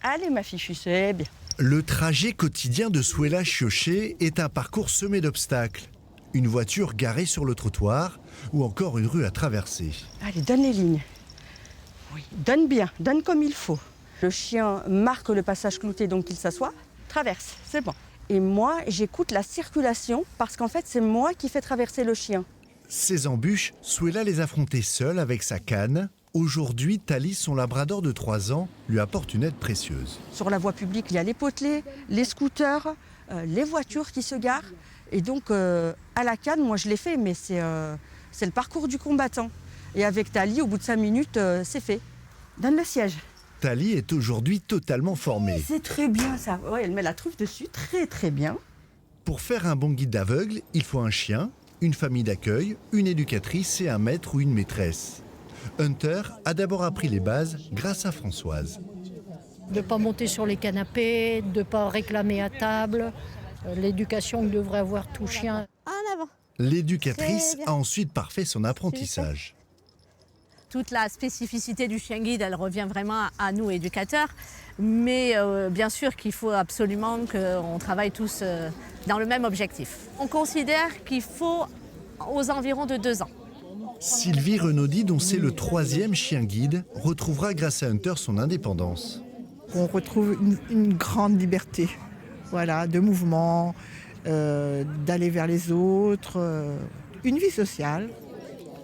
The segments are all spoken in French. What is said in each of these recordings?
Allez ma fichue, c'est bien. Le trajet quotidien de Souella Chioché est un parcours semé d'obstacles. Une voiture garée sur le trottoir ou encore une rue à traverser. Allez, donne les lignes. Oui, donne bien, donne comme il faut. Le chien marque le passage clouté, donc il s'assoit, traverse, c'est bon. Et moi, j'écoute la circulation parce qu'en fait, c'est moi qui fais traverser le chien. Ces embûches, Souella les affrontait seule avec sa canne. Aujourd'hui, Thalys, son labrador de 3 ans, lui apporte une aide précieuse. Sur la voie publique, il y a les potelets, les scooters, les voitures qui se garent. Et donc, à la canne, moi je l'ai fait, mais c'est le parcours du combattant. Et avec Thalie, au bout de 5 minutes, c'est fait. Donne le siège. Thalie est aujourd'hui totalement formée. C'est très bien ça. Ouais, elle met la truffe dessus, très très bien. Pour faire un bon guide d'aveugle, il faut un chien, une famille d'accueil, une éducatrice et un maître ou une maîtresse. Hunter a d'abord appris les bases grâce à Françoise. De ne pas monter sur les canapés, de ne pas réclamer à table, l'éducation que devrait avoir tout chien. En avant. L'éducatrice a ensuite parfait son apprentissage. Toute la spécificité du chien guide, elle revient vraiment à nous, éducateurs. Mais bien sûr qu'il faut absolument qu'on travaille tous dans le même objectif. On considère qu'il faut aux environs de 2 ans. Sylvie Renaudy, dont c'est le 3e chien guide, retrouvera grâce à Hunter son indépendance. On retrouve une grande liberté, voilà, de mouvement, d'aller vers les autres, une vie sociale.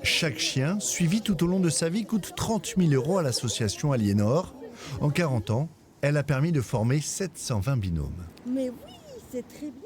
Chaque chien, suivi tout au long de sa vie, coûte 30 000 € à l'association Aliénor. En 40 ans, elle a permis de former 720 binômes. Mais oui, c'est très bien.